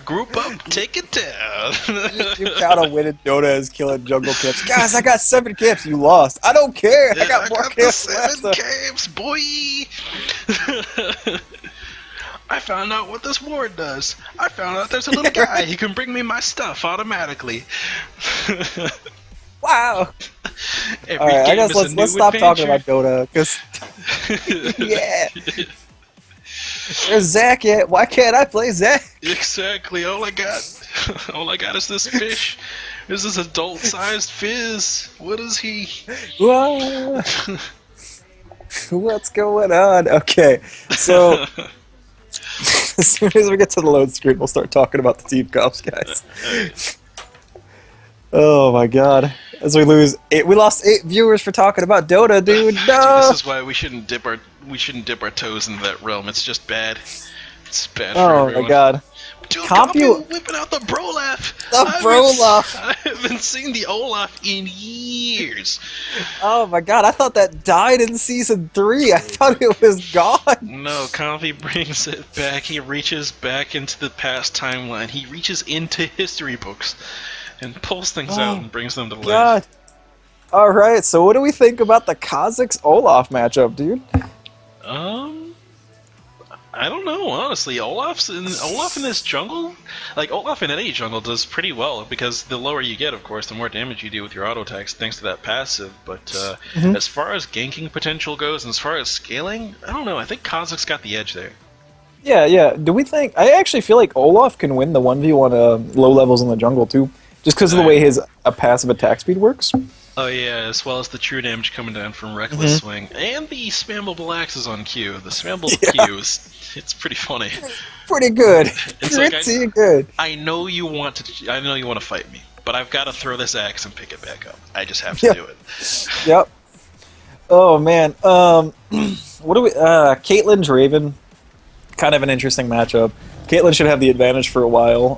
Group up, take it down. You count on winning Dota as killing jungle camps. Guys, I got 7 camps. You lost. I don't care. I got more camps left. 7 camps, boy. I found out what this ward does. I found out there's a little guy. He can bring me my stuff automatically. Wow. Every Alright, I game guess is a let's new stop talking adventure. about Dota, because... yeah. Where's Zach at? Why can't I play Zach? Exactly. All I got is this fish. Is this adult-sized fizz? What is he? Whoa. What's going on? Okay, so... as soon as we get to the load screen, we'll start talking about the team comps, guys. Oh my god. As we lose 8, we lost 8 viewers for talking about Dota, dude. No. Dude, this is why we shouldn't dip our toes into that realm. It's just bad. It's bad for everyone. Oh my god. Dude, Compu whipping out the Brolaf. The Brolaf. I haven't seen the Olaf in years. Oh my god, I thought that died in season 3. I thought it was gone. No, Comfy brings it back. He reaches back into the past timeline. He reaches into history books and pulls things out and brings them to life. God. Alright, so what do we think about the Kha'Zix Olaf matchup, dude? I don't know, honestly. Olaf in this jungle, like Olaf in any jungle, does pretty well because the lower you get, of course, the more damage you do with your auto attacks thanks to that passive. But as far as ganking potential goes and as far as scaling, I don't know. I think Kha'Zix got the edge there. Yeah. Do we think... I actually feel like Olaf can win the 1v1 low levels in the jungle, too. Just because of the way his passive attack speed works. Oh yeah, as well as the true damage coming down from Reckless Swing. And the spammable axes on Q. The spammable Q it's pretty funny. Pretty good. It's pretty good. I know you want to fight me, but I've got to throw this axe and pick it back up. I just have to do it. Yep. Oh man. What do we Caitlyn Draven, kind of an interesting matchup. Caitlyn should have the advantage for a while,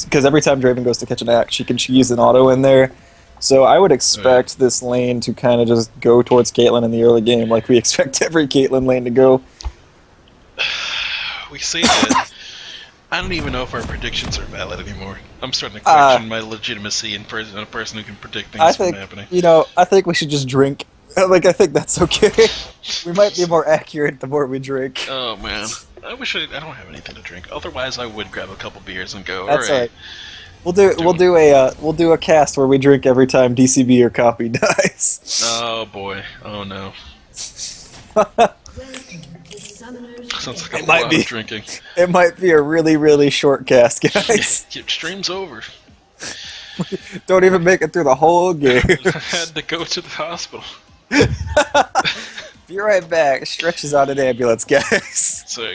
because every time Draven goes to catch an axe, she can use an auto in there. So I would expect this lane to kind of just go towards Caitlyn in the early game, like we expect every Caitlyn lane to go. We say that. I don't even know if our predictions are valid anymore. I'm starting to question my legitimacy in a person who can predict things from happening. I think we should just drink. Like, I think that's okay. We might be more accurate the more we drink. Oh man, I wish I don't have anything to drink. Otherwise, I would grab a couple beers and go. That's all right. We'll do a cast where we drink every time DCB or copy dies. Oh boy. Oh no. Sounds like a lot of drinking. It might be a really, really short cast, guys. Stream's over. Don't even make it through the whole game. I had to go to the hospital. Be right back. Stretches out an ambulance, guys. So.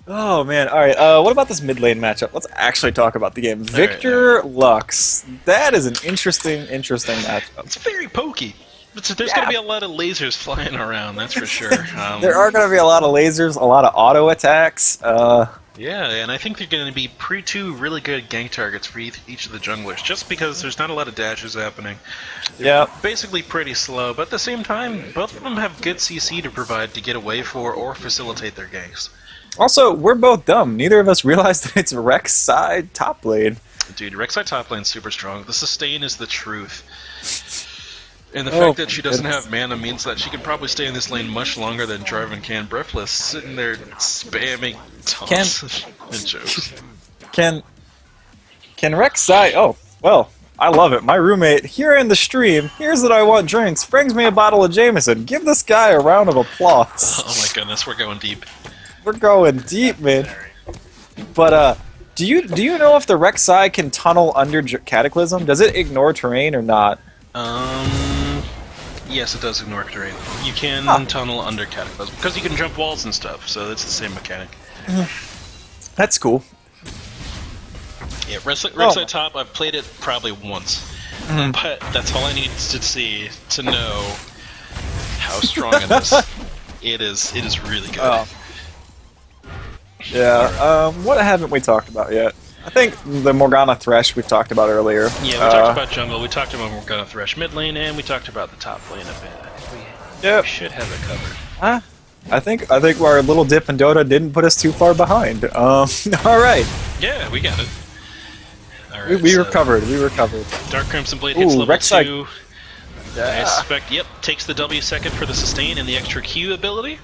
Oh man, alright, what about this mid lane matchup? Let's actually talk about the game. Victor Lux. That is an interesting matchup. It's very pokey. There's going to be a lot of lasers flying around, that's for sure. There are going to be a lot of lasers, a lot of auto attacks. Yeah, and I think they're going to be two really good gank targets for each of the junglers, just because there's not a lot of dashes happening. They're basically pretty slow, but at the same time, both of them have good CC to provide to get away for or facilitate their ganks. Also, we're both dumb. Neither of us realized that it's Rek'Sai top lane. Dude, Rek'Sai top lane's super strong. The sustain is the truth. And the fact that she doesn't have mana means that she can probably stay in this lane much longer than Jarvan can. Breathless, sitting there spamming taunts and jokes. Can Rek'Sai... Oh, well, I love it. My roommate, here in the stream, here's what I want drinks, brings me a bottle of Jameson. Give this guy a round of applause. Oh my goodness, we're going deep. We're going deep, man. But, do you know if the Rek'Sai can tunnel under Cataclysm? Does it ignore terrain or not? Yes, it does ignore terrain. You can tunnel under Cataclysm, because you can jump walls and stuff, so it's the same mechanic. That's cool. Yeah, Rek'Sai top, I've played it probably once. But that's all I need to see to know how strong it is. It is really good. Oh. Yeah, what haven't we talked about yet? I think the Morgana Thresh we've talked about earlier. Yeah, we talked about jungle, we talked about Morgana Thresh mid lane, and we talked about the top lane a bit. I think we should have it covered. I think our little dip in Dota didn't put us too far behind. All right. Yeah, we got it. All right, We recovered. We recovered. Dark Crimson Blade hits level Rek'Sai. 2. Yeah. I expect, yep, takes the W second for the sustain and the extra Q ability.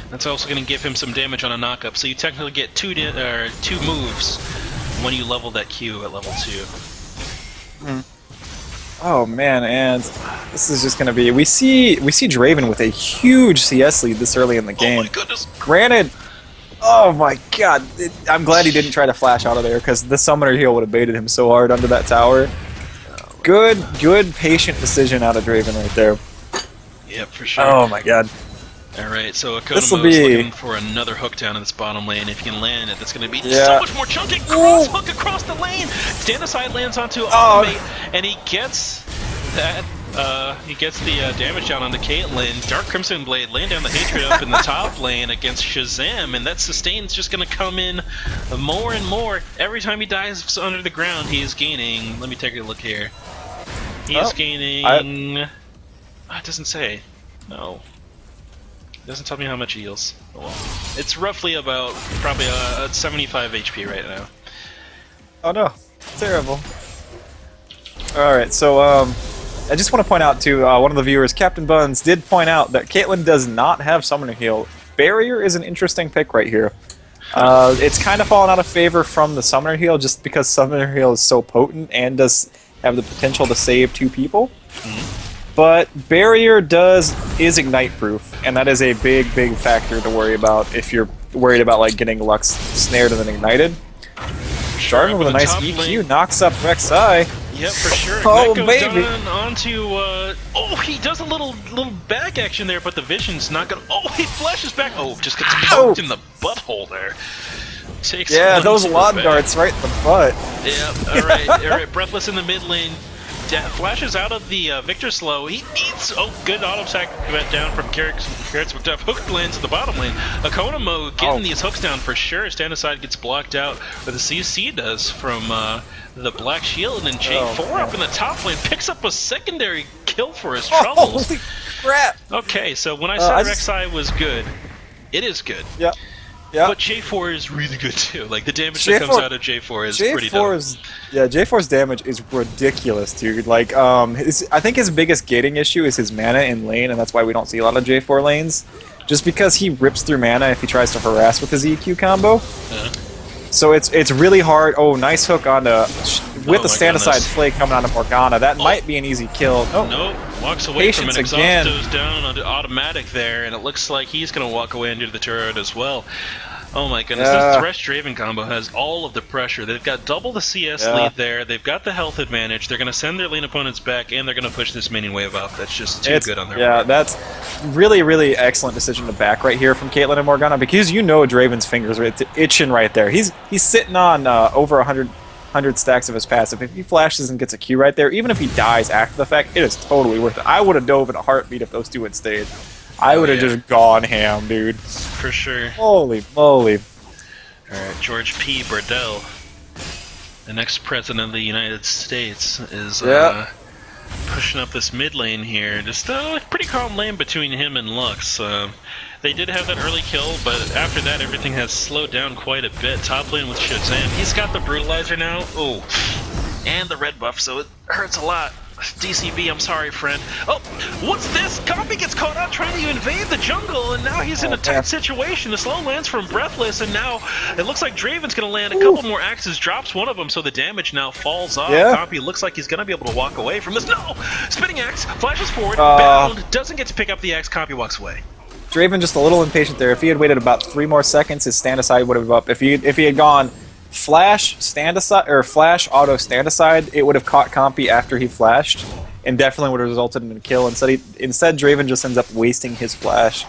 That's also going to give him some damage on a knockup, so you technically get two moves when you level that Q at level 2. Oh man, and this is just gonna be. We see Draven with a huge CS lead this early in the game. Oh my goodness! Granted, oh my god, I'm glad he didn't try to flash out of there because the summoner heal would have baited him so hard under that tower. Good, patient decision out of Draven right there. Yep, for sure. Oh my god. Alright, so This'll Akonomo's be- looking for another hook down in this bottom lane. If you can land it, that's going to be Yeah. so much more chunky. Cross hook across the lane! Stand aside lands onto Automate, and he gets that. He gets the damage down onto Caitlyn. Dark Crimson Blade laying down the hatred up in the top lane against Shazam, and that sustain's just going to come in more and more. Every time he dives under the ground, he is gaining. Let me take a look here. He is gaining. It doesn't say. No. It doesn't tell me how much he heals. Oh well. It's roughly about probably 75 HP right now. Oh no, terrible. Alright, so I just want to point out to one of the viewers, Captain Buns did point out that Caitlyn does not have Summoner Heal. Barrier is an interesting pick right here. It's kind of fallen out of favor from the Summoner Heal just because Summoner Heal is so potent and does have the potential to save 2 people. But Barrier is Ignite proof, and that is a big factor to worry about if you're worried about like getting Lux snared and then ignited. Starting with a nice EQ, knocks up Rek'Sai. Yep, for sure. Oh, That goes baby. down onto, oh, he does a little back action there, but the vision's not gonna, oh, he flashes back. Oh, just gets poked in the butthole there. Takes Yeah, one those to the lawn back. darts right in the butt. Yep, alright, Breathless in the mid lane. Flashes out of the Victor slow. He eats. Oh, good auto attack went down from Carrots McDuff. Hook lands at the bottom lane. Akonomo getting these hooks down for sure. Stand aside gets blocked out, but the CC does from the Black Shield, and then J4 up in the top lane picks up a secondary kill for his troubles. Holy crap! Okay, so when I said just- Rek'Sai was good, it is good. Yeah. Yeah. But J4 is really good too. Like the damage that comes out of J4 is pretty dope. J4's damage is ridiculous, dude. Like, I think his biggest gating issue is his mana in lane, and that's why we don't see a lot of J4 lanes. Just because he rips through mana if he tries to harass with his EQ combo. So it's really hard. Oh, nice hook on with the stand aside flake coming onto Morgana. That might be an easy kill. Oh. Nope, walks away from an Patience exhaust again. goes down onto automatic there, and it looks like he's going to walk away into the turret as well. Oh my goodness, this Thresh Draven combo has all of the pressure. They've got double the CS lead there, they've got the health advantage, they're going to send their lane opponents back, and they're going to push this minion wave up. That's just too good on their part. That's really excellent decision to back right here from Caitlyn and Morgana, because you know Draven's fingers are itching right there. He's sitting on over 100 stacks of his passive. If he flashes and gets a Q right there, even if he dies after the fact, it is totally worth it. I would have dove in a heartbeat if those two had stayed. I would have just gone ham, dude. For sure. Holy moly. Alright, George P. Burdell, the next president of the United States, is pushing up this mid lane here. Just a pretty calm lane between him and Lux. They did have that early kill, but after that everything has slowed down quite a bit. Top lane with Shazam. He's got the Brutalizer now. Oh, and the red buff, so it hurts a lot. DCB, I'm sorry, friend. Oh, what's this? Coffee gets caught out trying to invade the jungle, and now he's in a tight situation. The slow lands from Breathless, and now it looks like Draven's going to land a couple more axes, drops one of them, so the damage now falls off. Coffee looks like he's going to be able to walk away from this. No! Spinning axe, flashes forward, bound, doesn't get to pick up the axe, Coffee walks away. Draven just a little impatient there. If he had waited about 3 more seconds, his stand aside would have been up. If he had gone flash stand aside or flash auto stand aside, it would have caught Compy after he flashed, and definitely would have resulted in a kill. Instead, Draven just ends up wasting his flash.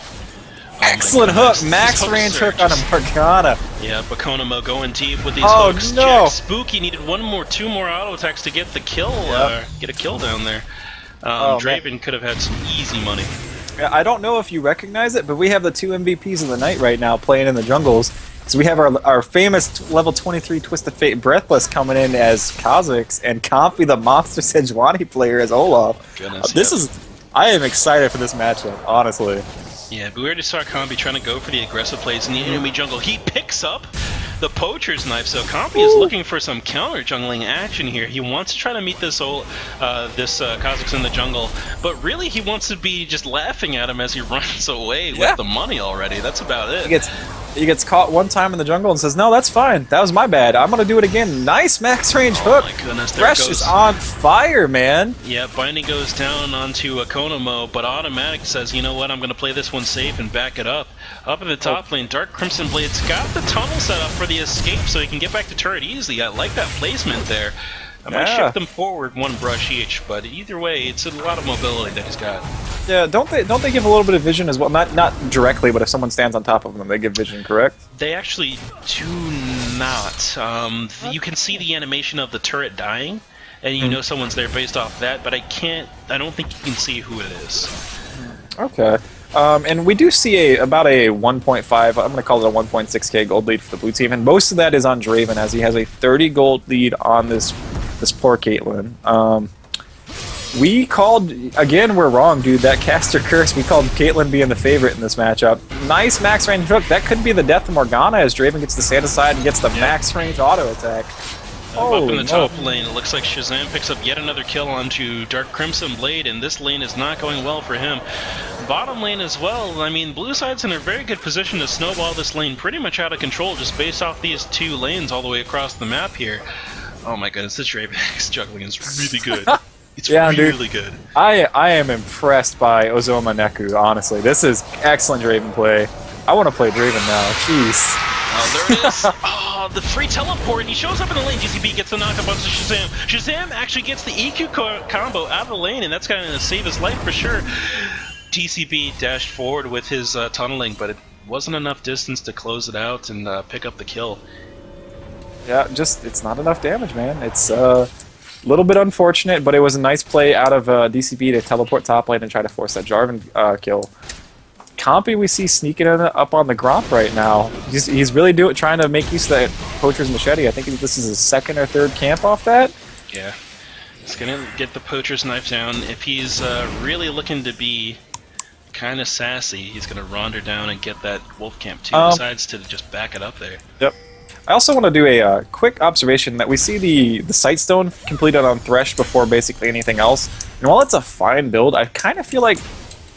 Excellent hook, max range hook on a Morgana. Yeah, Bakonamo going deep with these hooks. No. Jack Spooky needed 2 more auto attacks to get the kill, get a kill down there. Draven could have had some easy money. I don't know if you recognize it, but we have the 2 MVPs of the night right now playing in the jungles. So we have our famous level 23 Twisted Fate Breathless coming in as Kha'Zix, and Compy, the Monster Sejuani player, as Olaf. Goodness, I am excited for this matchup, honestly. Yeah, but we already saw Combi trying to go for the aggressive plays in the enemy jungle. He picks up the poacher's knife, so Combi is looking for some counter jungling action here. He wants to try to meet this Kha'Zix in the jungle, but really he wants to be just laughing at him as he runs away with the money already. That's about it. He gets caught one time in the jungle and says, "No, that's fine. That was my bad. I'm gonna do it again." Nice max range hook. Oh my goodness, Thresh is on fire, man. Yeah, Binding goes down onto a Konomo, but Automatic says, you know what, I'm gonna play this one safe and back it up. Up in the top lane, Dark Crimson Blade's got the tunnel set up for the escape so he can get back to turret easily. I like that placement there. I might shift them forward one brush each, but either way, it's a lot of mobility that he's got. Yeah, don't they give a little bit of vision as well? Not directly, but if someone stands on top of them, they give vision, correct? They actually do not. You can see the animation of the turret dying, and you know someone's there based off that, but I don't think you can see who it is. Okay. And we do see about a 1.5, I'm going to call it a 1.6k gold lead for the blue team, and most of that is on Draven, as he has a 30 gold lead on this poor Caitlyn. We called, again, we're wrong, dude. That caster curse, we called Caitlyn being the favorite in this matchup. Nice max range hook. That could be the death of Morgana as Draven gets the Santa side and gets the max range auto attack. Up in the top lane, it looks like Shazam picks up yet another kill onto Dark Crimson Blade, and this lane is not going well for him. Bottom lane as well, I mean, blue side's in a very good position to snowball this lane pretty much out of control just based off these two lanes all the way across the map here. Oh my goodness, this Draven juggling is really good. It's really good. I am impressed by Ozoma Neku, honestly. This is excellent Draven play. I want to play Draven now. Jeez. Oh, there it is. Oh, the free teleport. He shows up in the lane. GCB gets the knockup onto Shazam. Shazam actually gets the EQ combo out of the lane, and that's going to save his life for sure. GCB dashed forward with his tunneling, but it wasn't enough distance to close it out and pick up the kill. Yeah, it's not enough damage, man. It's a little bit unfortunate, but it was a nice play out of DCB to teleport top lane and try to force that Jarvan kill. Compy we see sneaking up on the Gromp right now. He's really trying to make use of that Poacher's Machete. I think this is his second or third camp off that. Yeah. He's going to get the Poacher's Knife down. If he's really looking to be kind of sassy, he's going to ronder down and get that Wolf Camp too. Decides to just back it up there. Yep. I also want to do a quick observation that we see the Sightstone completed on Thresh before basically anything else. And while it's a fine build, I kind of feel like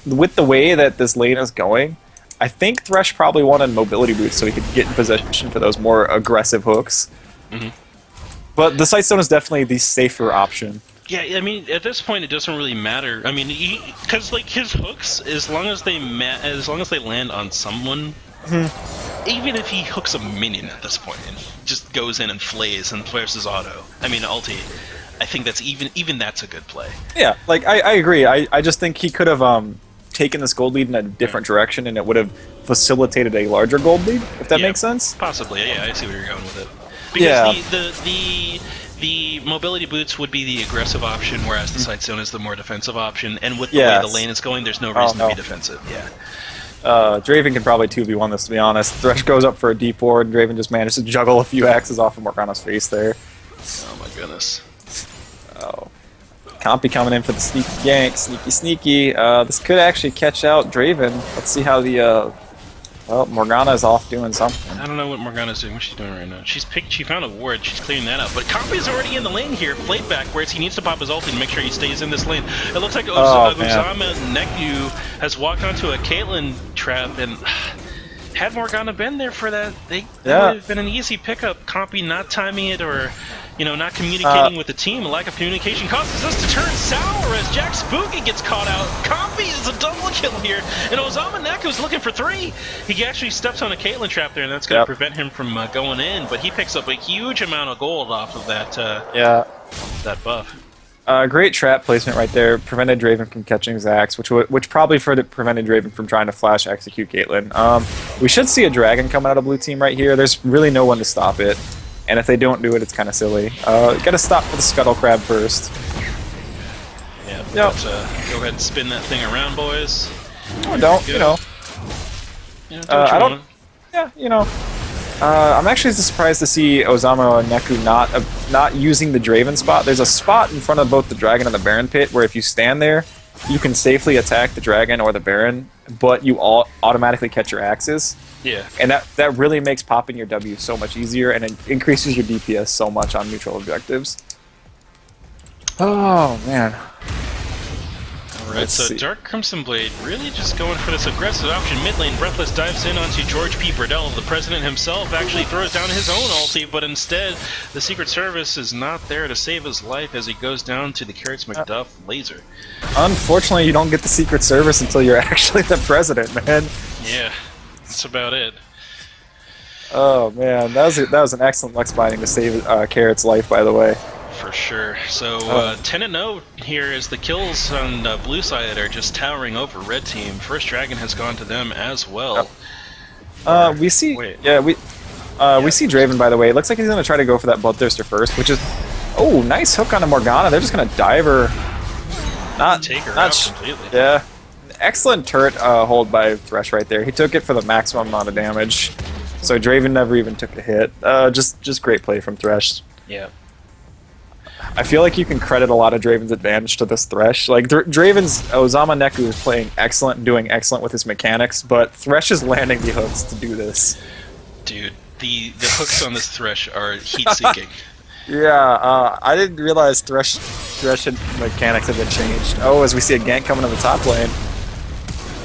with the way that this lane is going, I think Thresh probably wanted mobility boots so he could get in position for those more aggressive hooks. But the Sightstone is definitely the safer option. Yeah, I mean, at this point, it doesn't really matter. I mean, because like his hooks, as long as they land on someone, even if he hooks a minion at this point and just goes in and flays and flares his auto, I mean ulti, I think that's even that's a good play. Yeah, like I agree. I just think he could have taken this gold lead in a different direction, and it would have facilitated a larger gold lead, if that makes sense. Possibly, yeah, I see where you're going with it. Because the mobility boots would be the aggressive option, whereas the Sightstone is the more defensive option. And with the way the lane is going, there's no reason to be defensive. Yeah. Draven can probably 2v1 this, to be honest. Thresh goes up for a deep ward, and Draven just manages to juggle a few axes off of Morgana's face there. Oh my goodness. Oh. Compy coming in for the sneaky gank. Sneaky. This could actually catch out Draven. Let's see how the... well, Morgana's off doing something. I don't know what Morgana's doing. What's she doing right now? She found a ward. She's clearing that up. But Compy's already in the lane here. Played back, whereas he needs to pop his ulti to make sure he stays in this lane. It looks like Ozama Neku has walked onto a Caitlyn trap, and had Morgana been there for that, that would have been an easy pickup. Compy not timing it or... not communicating with the team. A lack of communication causes us to turn sour as Jack Spooky gets caught out. Compy is a double kill here, and Ozama Neku's looking for 3. He actually steps on a Caitlyn trap there, and that's going to prevent him from going in, but he picks up a huge amount of gold off of that, that buff. Great trap placement right there. Prevented Draven from catching his axe, which probably prevented Draven from trying to flash execute Caitlyn. We should see a dragon coming out of blue team right here. There's really no one to stop it. And if they don't do it, it's kind of silly. Gotta stop for the Scuttle Crab first. Yeah, let's go ahead and spin that thing around, boys. Oh, don't, I don't... Yeah, I'm actually surprised to see Ozama Neku not using the Draven spot. There's a spot in front of both the Dragon and the Baron Pit where if you stand there, you can safely attack the dragon or the baron, but you all automatically catch your axes. Yeah. And that really makes popping your W so much easier, and it increases your DPS so much on neutral objectives. Oh, man. Alright, so Dark Crimson Blade really just going for this aggressive option. Mid lane, Breathless dives in onto George P. Burdell. The president himself actually throws down his own ulti, but instead, the Secret Service is not there to save his life as he goes down to the Carrots McDuff laser. Unfortunately, you don't get the Secret Service until you're actually the president, man. Yeah, that's about it. Oh, man. That was an excellent Lux Binding to save Carrot's life, by the way. For sure. So 10-0 here as the kills on the blue side are just towering over red team. First Dragon has gone to them as well. We see we see Draven, by the way. It looks like he's gonna try to go for that Bloodthirster first, which is nice hook on a Morgana. They're just gonna dive her. Not take her not out completely. Yeah. Excellent turret hold by Thresh right there. He took it for the maximum amount of damage. So Draven never even took a hit. Just great play from Thresh. Yeah. I feel like you can credit a lot of Draven's advantage to this Thresh. Like, Draven's Ozama Neku is playing excellent and doing excellent with his mechanics, but Thresh is landing the hooks to do this. Dude, the hooks on this Thresh are heat-seeking. Yeah, I didn't realize Thresh mechanics have been changed. Oh, as we see a gank coming to the top lane.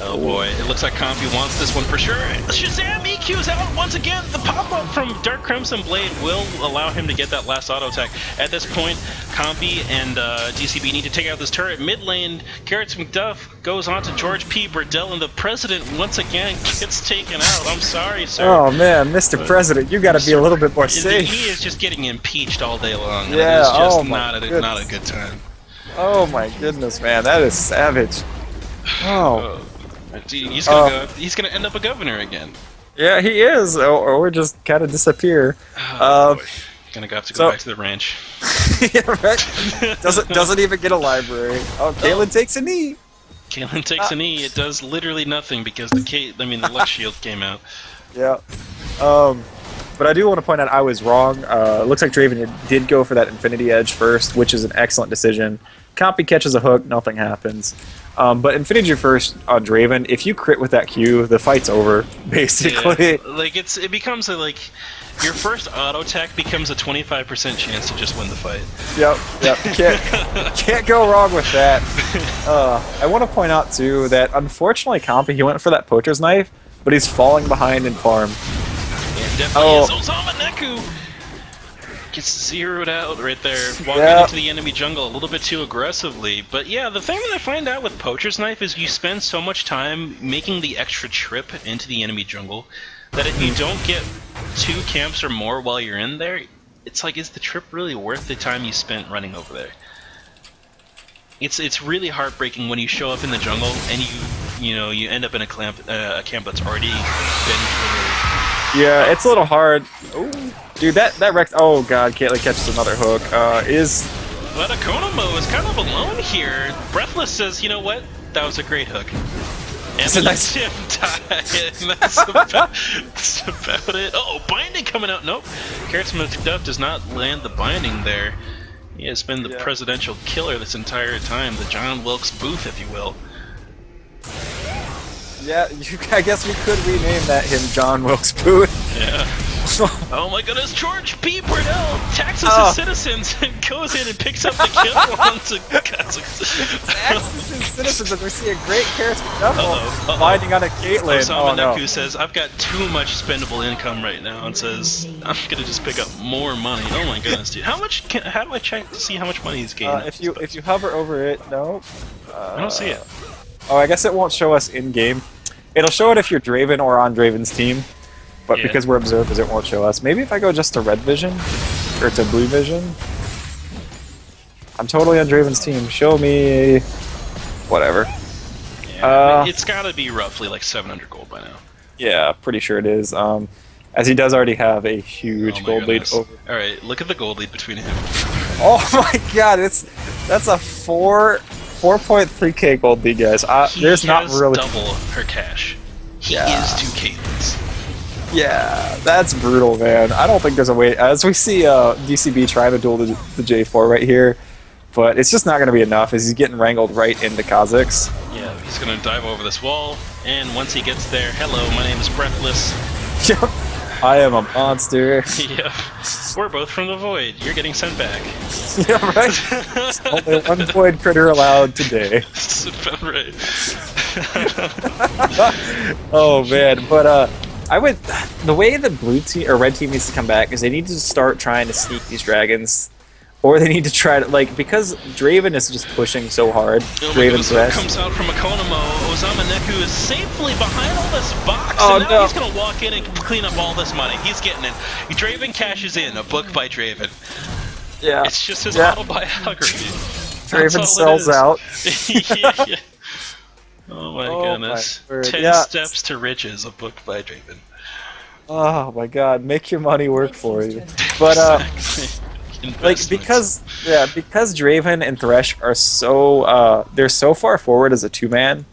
Oh boy, it looks like Comfy wants this one for sure. Shazam EQ's out once again. The pop-up from Dark Crimson Blade will allow him to get that last auto attack. At this point, Comfy and DCB need to take out this turret. Mid lane, Carrots McDuff goes on to George P. Burdell, and the President once again gets taken out. I'm sorry, sir. Oh man, Mr. President, you gotta be a little bit more safe. He is just getting impeached all day long. Yeah, it is just not a good time. Oh my goodness, man, that is savage. Oh. He's gonna end up a governor again. Yeah, he is, or just kind of disappear. Boy. Gonna have to go back to the ranch. Yeah, right. Doesn't even get a library. Oh, Caitlyn takes a knee. Caitlyn takes a knee. It does literally nothing because the Lux shield came out. Yeah. But I do want to point out I was wrong. Looks like Draven did go for that Infinity Edge first, which is an excellent decision. Compy catches a hook, nothing happens. But Infinity first on Draven, if you crit with that Q, the fight's over, basically. Yeah, like it becomes your first auto attack becomes a 25% chance to just win the fight. Yep. Can't go wrong with that. I want to point out too that unfortunately Compy, he went for that poacher's knife, but he's falling behind in farm. Yeah, definitely is. Ozama Neku gets zeroed out right there, walking into the enemy jungle a little bit too aggressively. But yeah, the thing that I find out with Poacher's Knife is you spend so much time making the extra trip into the enemy jungle that if you don't get 2 camps or more while you're in there, it's like, is the trip really worth the time you spent running over there? It's really heartbreaking when you show up in the jungle and you end up in a camp that's already been through. Yeah, it's a little hard. Ooh. Dude, that wrecked. Oh god, Caitlyn catches another hook. But Akonomo is kind of alone here. Breathless says, you know what? That was a great hook. And lets him die. And that's about it. Oh, binding coming out. Nope. Carrots McDuff does not land the binding there. He has been the presidential killer this entire time. The John Wilkes Booth, if you will. Yeah, I guess we could rename that him John Wilkes Booth. Yeah. Oh my goodness, George P. Burdell taxes his citizens and goes in and picks up the kill onto taxes his citizens, and we see a great Carrots McDuff binding on a Caitlyn. Ozama Neku says, I've got too much spendable income right now, and says, I'm gonna just pick up more money. Oh my goodness, dude. How do I check to see how much money he's gaining? If you hover over it, no. I don't see it. Oh, I guess it won't show us in-game. It'll show it if you're Draven or on Draven's team. But because we're observers, it won't show us. Maybe if I go just to red vision, or to blue vision. I'm totally on Draven's team. Show me whatever. Yeah, it's got to be roughly like 700 gold by now. Yeah, pretty sure it is. As he does already have a huge gold lead over. All right, look at the gold lead between him. Oh my God, that's a 4.3k gold lead, guys. There's not really double her cash. He is 2 Caitlyn's. Yeah, that's brutal, man. I don't think there's a way. As we see DCB trying to duel the J4 right here, but it's just not going to be enough as he's getting wrangled right into Kha'Zix. Yeah, he's gonna dive over this wall, and once he gets there, hello, my name is Breathless. Yep. I am a monster. Yeah, we're both from the void. You're getting sent back. Yeah, right. Only one void critter allowed today. Right. Oh man, but the way the blue team or red team needs to come back is they need to start trying to sneak these dragons, or they need to try to because Draven is just pushing so hard. Draven's comes out from Akonimo. Ozama Neku is safely behind all this box, oh, and now he's gonna walk in and clean up all this money. He's getting it. Draven cashes in, a book by Draven. Yeah, it's just his autobiography. Draven sells out. Yeah. Oh my goodness. 10 Steps to Riches, a book by Draven. Oh my god, make your money work for you. But because Draven and Thresh are so they're so far forward as a two-man,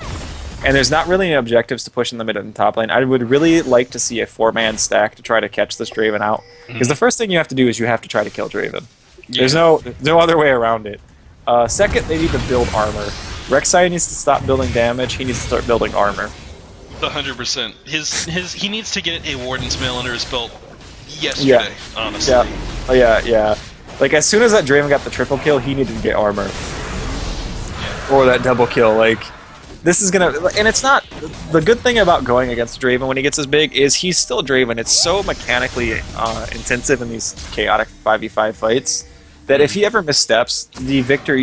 and there's not really any objectives to push in the mid and top lane, I would really like to see a 4-man stack to try to catch this Draven out. Because the first thing you have to do is you have to try to kill Draven. Yeah. There's no other way around it. Second, they need to build armor. Rek'Sai needs to stop building damage. He needs to start building armor. 100%. He needs to get a Warden's Mail under his belt yesterday, honestly. Yeah. Oh, yeah. Like, as soon as that Draven got the triple kill, he needed to get armor. Yeah. Or that double kill. Like, this is gonna... And it's not... The good thing about going against Draven when he gets as big is he's still Draven. It's so mechanically intensive in these chaotic 5v5 fights that if he ever missteps, the victor,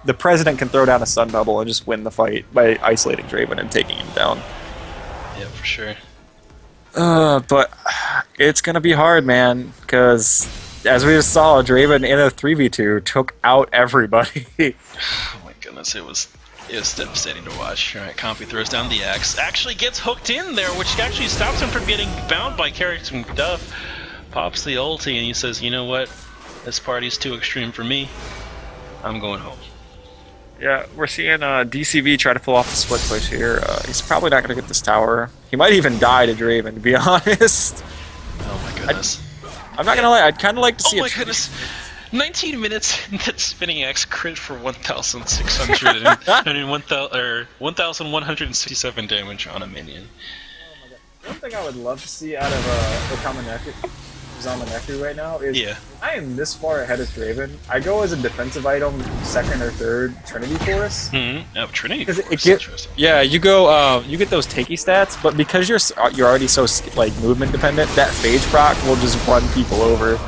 the president can throw down a sun bubble and just win the fight by isolating Draven and taking him down. Yeah, for sure. But it's gonna be hard, man, because as we just saw, Draven in a 3v2 took out everybody. Oh my goodness, it was devastating to watch. Alright, Comfy throws down the axe. Actually gets hooked in there, which actually stops him from getting bound by character Duff. Pops the ulti and he says, you know what? This party's too extreme for me. I'm going home. Yeah, we're seeing DCV try to pull off the split push here. He's probably not going to get this tower. He might even die to Draven, to be honest. Oh my goodness. I'm not going to lie, I'd kind of like to see Oh my goodness. 19 minutes and that spinning axe crit for 1,600 and 1,167 damage on a minion. Oh my god. One thing I would love to see out of Zamaneku right now is I am this far ahead of Draven. I go as a defensive item, second or third Trinity Force. Oh, Trinity Force. You go, you get those takey stats, but because you're already so like movement dependent, that phage proc will just run people over.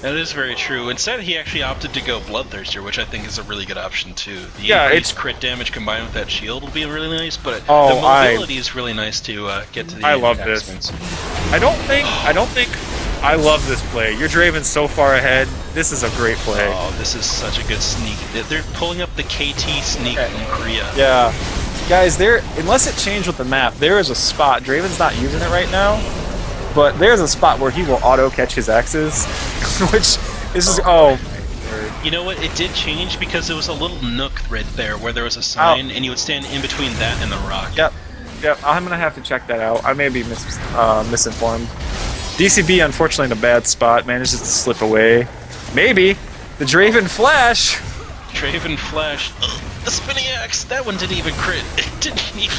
That is very true. Instead, he actually opted to go Bloodthirster, which I think is a really good option too. The increased crit damage combined with that shield will be really nice, but the mobility is really nice to get to the. I love this. I don't think I love this play. Your Draven's so far ahead. This is a great play. Oh, this is such a good sneak. They're pulling up the KT sneak from Korea. Yeah. Guys, unless it changed with the map, there is a spot. Draven's not using it right now, but there's a spot where he will auto-catch his X's, which is just... You know what? It did change because there was a little nook right there where there was a sign, and you would stand in between that and the rock. Yep. I'm going to have to check that out. I may be misinformed. DCB, unfortunately, in a bad spot, manages to slip away. Maybe the Draven Flash. Draven Flash. The spinning axe. That one didn't even crit. It didn't even.